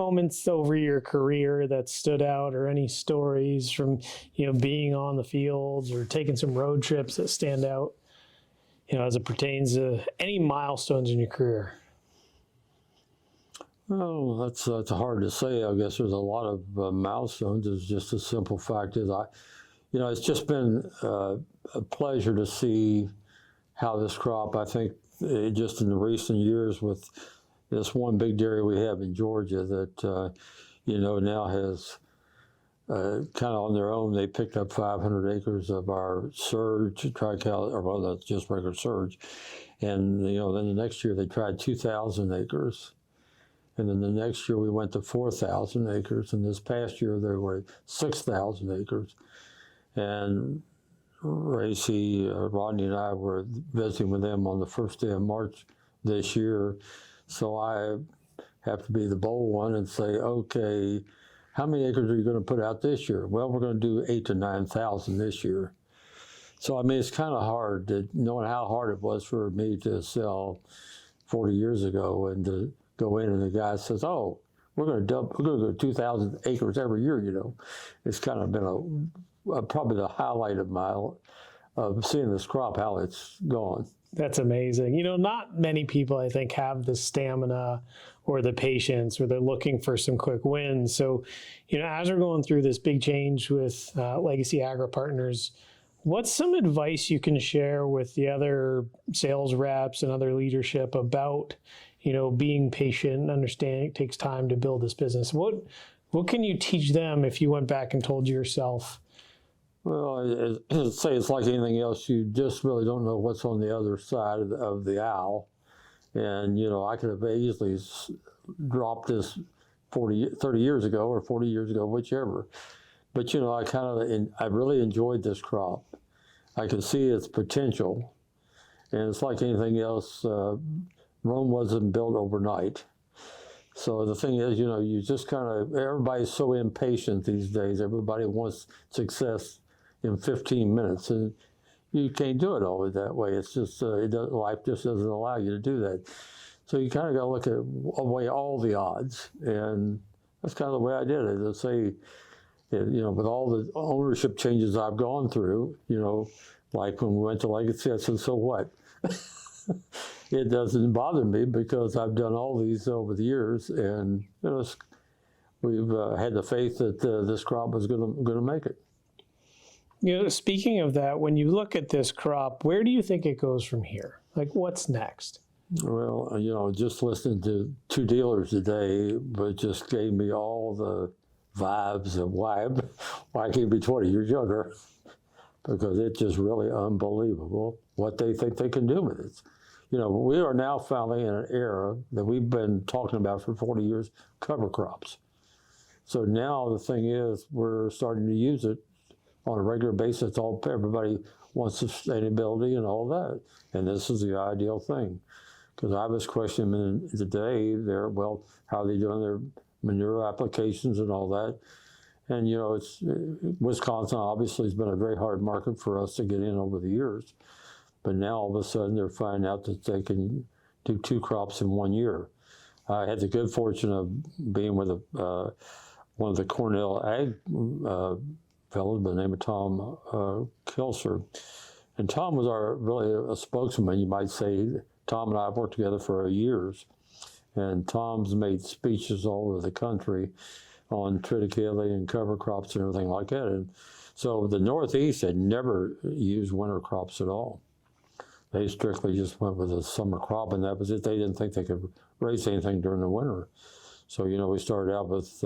moments over your career that stood out, or any stories from, being on the fields or taking some road trips that stand out, as it pertains to any milestones in your career? Oh, that's hard to say. I guess there's a lot of milestones. It's just a simple fact is it's just been a pleasure to see how this crop, I think, just in the recent years with this one big dairy we have in Georgia that, now has kind of on their own, they picked up 500 acres of our surge, TriCal, or well, that's just regular surge. And, then the next year they tried 2,000 acres. And then the next year we went to 4,000 acres. And this past year there were 6,000 acres. And Racy, Rodney and I were visiting with them on the first day of March this year. So I have to be the bold one and say, okay, how many acres are you going to put out this year? Well, we're going to do 8,000 to 9,000 this year. So, I mean, it's kind of hard knowing how hard it was for me to sell 40 years ago and to go in and the guy says, oh, we're going to go 2,000 acres every year, It's kind of been probably the highlight of seeing this crop, how it's gone. That's amazing. Not many people, I think, have the stamina or the patience, or they're looking for some quick wins. So, as we're going through this big change with Legacy Agri Partners, what's some advice you can share with the other sales reps and other leadership about, being patient and understanding it takes time to build this business? What can you teach them if you went back and told yourself? Well, I'd say it's like anything else. You just really don't know what's on the other side of the owl. And, I could have easily dropped this 30 years ago or 40 years ago, whichever. But, I really enjoyed this crop. I could see its potential. And it's like anything else. Rome wasn't built overnight. So the thing is, you just everybody's so impatient these days. Everybody wants success in 15 minutes. And you can't do it always that way. It's just, life just doesn't allow you to do that. So you kind of got to look at away all the odds. And that's kind of the way I did it. To say, with all the ownership changes I've gone through, like when we went to Legacy, I said, so what? It doesn't bother me because I've done all these over the years, and we've had the faith that this crop was going to make it. Speaking of that, when you look at this crop, where do you think it goes from here? Like, what's next? Well, just listening to two dealers today, but just gave me all the vibes of why I can't be 20 years younger, because it's just really unbelievable what they think they can do with it. We are now finally in an era that we've been talking about for 40 years, cover crops. So now the thing is, we're starting to use it on a regular basis. Everybody wants sustainability and all that. And this is the ideal thing. Because I was questioning them today, how are they doing their manure applications and all that? And, Wisconsin obviously has been a very hard market for us to get in over the years. But now all of a sudden they're finding out that they can do 2 crops in 1 year. I had the good fortune of being with one of the Cornell Ag fellows by the name of Tom Kilser. And Tom was really a spokesman, you might say. Tom and I have worked together for years. And Tom's made speeches all over the country on triticale and cover crops and everything like that. And so the Northeast had never used winter crops at all. They strictly just went with a summer crop, and that was it. They didn't think they could raise anything during the winter. So, we started out with,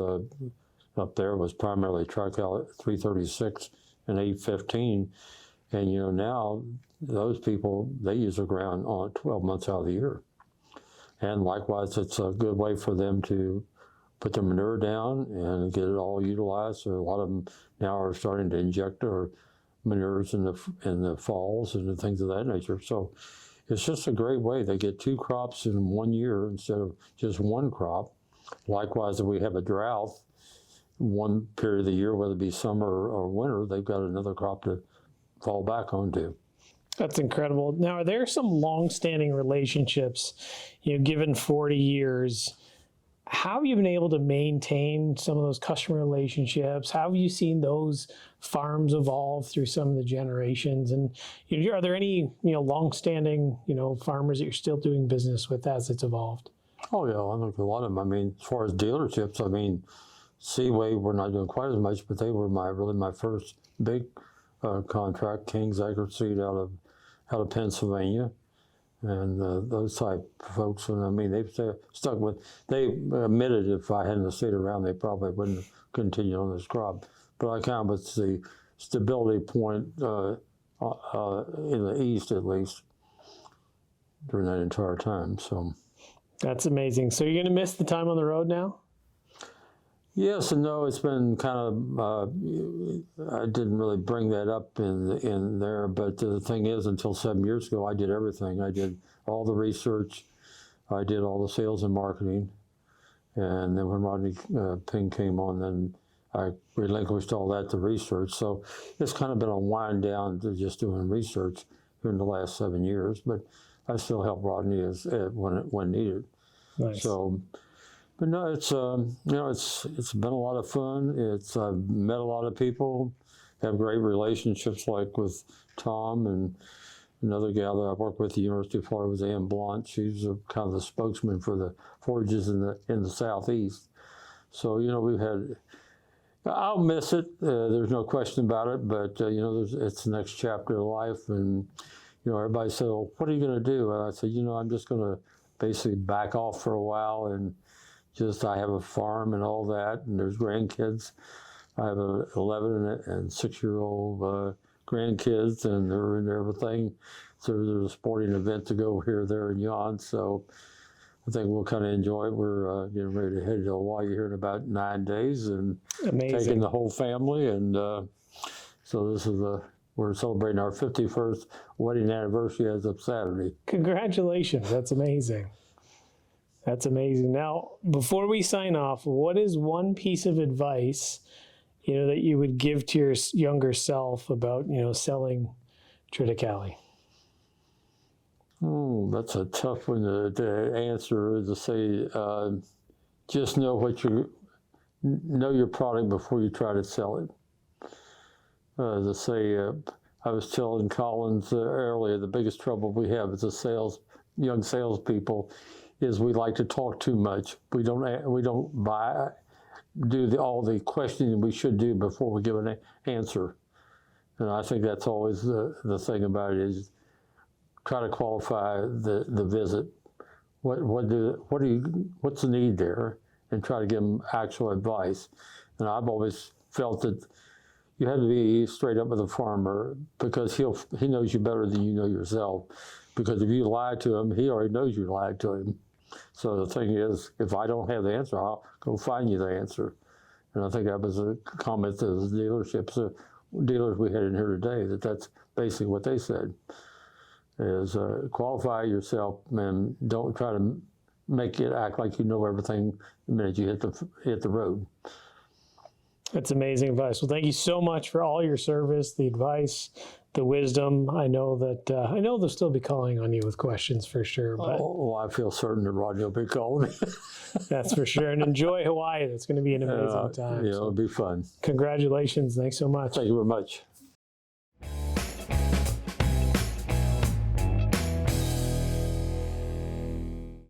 up there was primarily TriCal 336 and 815. And, now those people, they use the ground on 12 months out of the year. And likewise, it's a good way for them to put their manure down and get it all utilized. So a lot of them now are starting to inject their manures in the falls and the things of that nature. So it's just a great way. They get 2 crops in 1 year instead of just 1 crop. Likewise, if we have a drought, one period of the year, whether it be summer or winter, they've got another crop to fall back onto. That's incredible. Now, are there some long-standing relationships, given 40 years, how have you been able to maintain some of those customer relationships? How have you seen those farms evolve through some of the generations? And are there any longstanding farmers that you're still doing business with as it's evolved? Oh yeah, I think a lot of them. I mean, as far as dealerships, I mean, Seaway, we're not doing quite as much, but they were my first big contract. King's Acre Seed out of Pennsylvania, and those type of folks. And I mean, they've stuck with. They admitted if I hadn't stayed around, they probably wouldn't have continued on this crop. But I kind of was the stability point in the East, at least, during that entire time. So that's amazing. So you're going to miss the time on the road now? Yes and no. It's been kind of, I didn't really bring that up in there, but the thing is, until 7 years ago, I did everything. I did all the research, I did all the sales and marketing, and then when Rodney Ping came on, then I relinquished all that to research. So it's kind of been a wind down to just doing research here in the last 7 years, but I still help Rodney when needed. Nice. So. But no, it's it's been a lot of fun. I've met a lot of people, have great relationships like with Tom and another gal that I work with at the University of Florida was Ann Blunt. She's kind of the spokesman for the forages in the Southeast. So we've had. I'll miss it. There's no question about it. But it's the next chapter of life, and everybody said, "Well, what are you going to do?" And I said, "I'm just going to basically back off for a while and." I have a farm and all that, and there's grandkids. I have a 11 and 6-year-old grandkids, and they're in everything. So there's a sporting event to go here, there, and yon. So I think we'll kind of enjoy it. We're getting ready to head to Hawaii here in about 9 days, and taking the whole family. And so this is we're celebrating our 51st wedding anniversary as of Saturday. Congratulations! That's amazing. That's amazing. Now, before we sign off, what is one piece of advice, that you would give to your younger self about, selling Triticale? Oh, that's a tough one to answer. To say, just know your product before you try to sell it. To say, I was telling Collins earlier, the biggest trouble we have as young salespeople. Is we like to talk too much. We don't do all the questioning we should do before we give an answer. And I think that's always the thing about it is try to qualify the visit. What's the need there, and try to give them actual advice. And I've always felt that you have to be straight up with a farmer because he knows you better than you know yourself. Because if you lie to him, he already knows you lied to him. So the thing is, if I don't have the answer, I'll go find you the answer. And I think that was a comment to the dealers we had in here today, that's basically what they said, is qualify yourself and don't try to make it act like you know everything the minute you hit the road. That's amazing advice. Well, thank you so much for all your service, the advice, the wisdom. I know they'll still be calling on you with questions for sure. But I feel certain that Rodney will be calling. That's for sure. And enjoy Hawaii. That's going to be an amazing time. Yeah, it'll be fun. Congratulations. Thanks so much. Thank you very much.